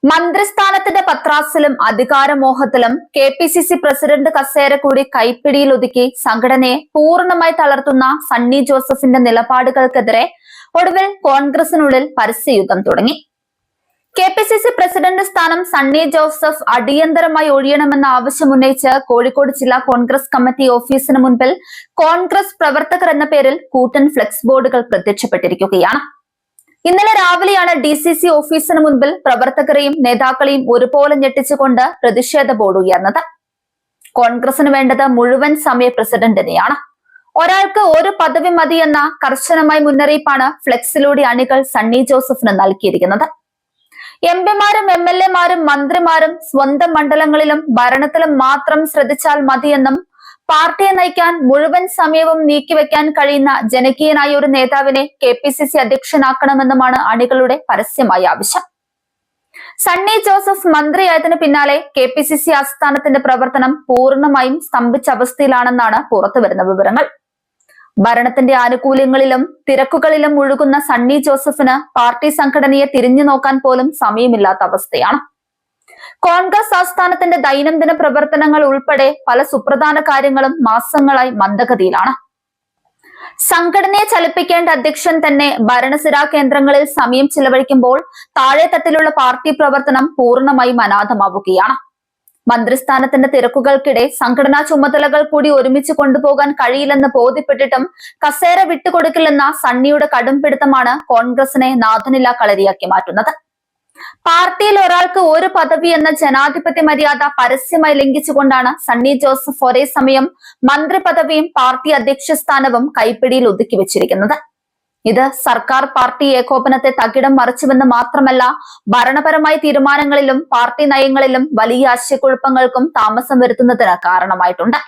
മന്ത്രിസ്ഥാനത്തിന്റെ പത്രാസിലും അധികാരമോഹത്തിലും KPCC president കസേര കൂടി കൈപ്പിടിയിലൊതുക്കി സംഘടനയെ പൂർണ്ണമായി തളർത്തുന്ന സണ്ണി ജോസഫിന്റെ നിലപാടുകൾക്കെതിരെ ഒടുവിൽ കോൺഗ്രസിനുള്ളിൽ പരസ്യയുദ്ധം തുടങ്ങി. കെ.പി.സി.സി പ്രസിഡന്റ് സ്ഥാനം സണ്ണി ജോസഫ് അടിയന്തരമായി ഒഴിയണമെന്ന ആവശ്യമുന്നയിച്ച് കോഴിക്കോട് ജില്ലാ കോൺഗ്രസ് കമ്മിറ്റി ഓഫീസിന് മുൻപിൽ കോൺഗ്രസ് പ്രവർത്തകർ എന്ന പേരിൽ കൂറ്റൻ ഫ്ലെക്സ് ബോർഡുകൾ പ്രത്യക്ഷപ്പെട്ടിരിക്കുകയാണ്. ഇന്നലെ രാവിലെയാണ് DCC ഓഫീസിന് മുൻപിൽ പ്രവർത്തകരെയും നേതാക്കളെയും ഒരുപോലെ ഞെട്ടിച്ചുകൊണ്ട് പ്രതിഷേധ ബോർഡ് ഉയർന്നത്. കോൺഗ്രസിന് വേണ്ടത് മുഴുവൻ സമയ പ്രസിഡന്റിനെയാണ്. ഒരാൾക്ക് ഒരു പദവി മതിയെന്ന കർശനമായ മുന്നറിയിപ്പാണ് ഫ്ലെക്സിലൂടെ അണികൾ സണ്ണി ജോസഫിന് നൽകിയിരിക്കുന്നത്. എംപിമാരും MLA-മാരും മന്ത്രിമാരും സ്വന്തം മണ്ഡലങ്ങളിലും ഭരണത്തിലും മാത്രം ശ്രദ്ധിച്ചാൽ മതിയെന്നും പാർട്ടിയെ നയിക്കാൻ മുഴുവൻ സമയവും നീക്കിവെക്കാൻ കഴിയുന്ന ജനകീയനായ ഒരു നേതാവിനെ കെ.പി.സി.സി അധ്യക്ഷനാക്കണമെന്നുമാണ് അണികളുടെ പരസ്യമായ ആവശ്യം. സണ്ണി ജോസഫ് മന്ത്രിയായതിനു പിന്നാലെ കെ.പി.സി.സി ആസ്ഥാനത്തിന്റെ പ്രവർത്തനം പൂർണ്ണമായും സ്തംഭിച്ച അവസ്ഥയിലാണെന്നാണ് പുറത്തുവരുന്ന വിവരങ്ങൾ. ഭരണത്തിന്റെ ആനുകൂല്യങ്ങളിലും തിരക്കുകളിലും മുഴുകുന്ന സണ്ണി ജോസഫിന് പാർട്ടി സംഘടനയെ തിരിഞ്ഞു നോക്കാൻ പോലും സമയമില്ലാത്ത അവസ്ഥയാണ്. കോൺഗ്രസ് ആസ്ഥാനത്തിന്റെ ദൈനംദിന പ്രവർത്തനങ്ങൾ ഉൾപ്പെടെ പല സുപ്രധാന കാര്യങ്ങളും മാസങ്ങളായി മന്ദഗതിയിലാണ്. സംഘടനയെ ചലിപ്പിക്കേണ്ട അധ്യക്ഷൻ തന്നെ ഭരണസിരാ കേന്ദ്രങ്ങളിൽ സമയം ചിലവഴിക്കുമ്പോൾ താഴെത്തട്ടിലുള്ള പാർട്ടി പ്രവർത്തനം പൂർണ്ണമായും അനാഥമാവുകയാണ്. മന്ത്രിസ്ഥാനത്തിന്റെ തിരക്കുകൾക്കിടെ സംഘടനാ ചുമതലകൾ കൂടി ഒരുമിച്ച് കൊണ്ടുപോകാൻ കഴിയില്ലെന്ന് ബോധ്യപ്പെട്ടിട്ടും കസേര വിട്ടുകൊടുക്കില്ലെന്ന സണ്ണിയുടെ കടുംപിടുത്തമാണ് കോൺഗ്രസിനെ നാഥനില്ലാ കളരിയാക്കി മാറ്റുന്നത്. പാർട്ടിയിൽ ഒരാൾക്ക് ഒരു പദവി എന്ന ജനാധിപത്യ മര്യാദ പരസ്യമായി ലംഘിച്ചുകൊണ്ടാണ് സണ്ണി ജോസഫ് ഒരേ സമയം മന്ത്രി പദവിയും പാർട്ടി അധ്യക്ഷ സ്ഥാനവും കൈപ്പിടിയിൽ ഒതുക്കി വെച്ചിരിക്കുന്നത്. ഇത് സർക്കാർ പാർട്ടി ഏകോപനത്തെ തകിടം മറിച്ചുവെന്ന് മാത്രമല്ല, ഭരണപരമായ തീരുമാനങ്ങളിലും പാർട്ടി നയങ്ങളിലും വലിയ ആശയക്കുഴപ്പങ്ങൾക്കും താമസം വരുത്തുന്നതിന് കാരണമായിട്ടുണ്ട്.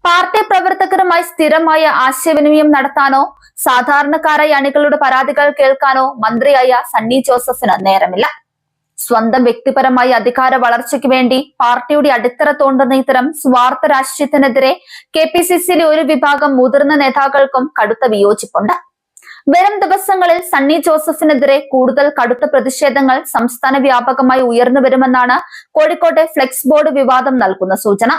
പാർട്ടി പ്രവർത്തകരുമായി സ്ഥിരമായ ആശയവിനിമയം നടത്താനോ സാധാരണക്കാരായ അണികളുടെ പരാതികൾ കേൾക്കാനോ മന്ത്രിയായ സണ്ണി ജോസഫിന് നേരമില്ല. സ്വന്തം വ്യക്തിപരമായ അധികാര വളർച്ചയ്ക്ക് വേണ്ടി പാർട്ടിയുടെ അടിത്തറ തോണ്ടുന്ന ഇത്തരം സ്വാർത്ഥ രാഷ്ട്രീയത്തിനെതിരെ കെ.പി.സി.സിയിലെ ഒരു വിഭാഗം മുതിർന്ന നേതാക്കൾക്കും കടുത്ത വിയോജിപ്പുണ്ട്. വരും ദിവസങ്ങളിൽ സണ്ണി ജോസഫിനെതിരെ കൂടുതൽ കടുത്ത പ്രതിഷേധങ്ങൾ സംസ്ഥാന വ്യാപകമായി ഉയർന്നു വരുമെന്നാണ് കോഴിക്കോട്ടെ ഫ്ലെക്സ് ബോർഡ് വിവാദം നൽകുന്ന സൂചന.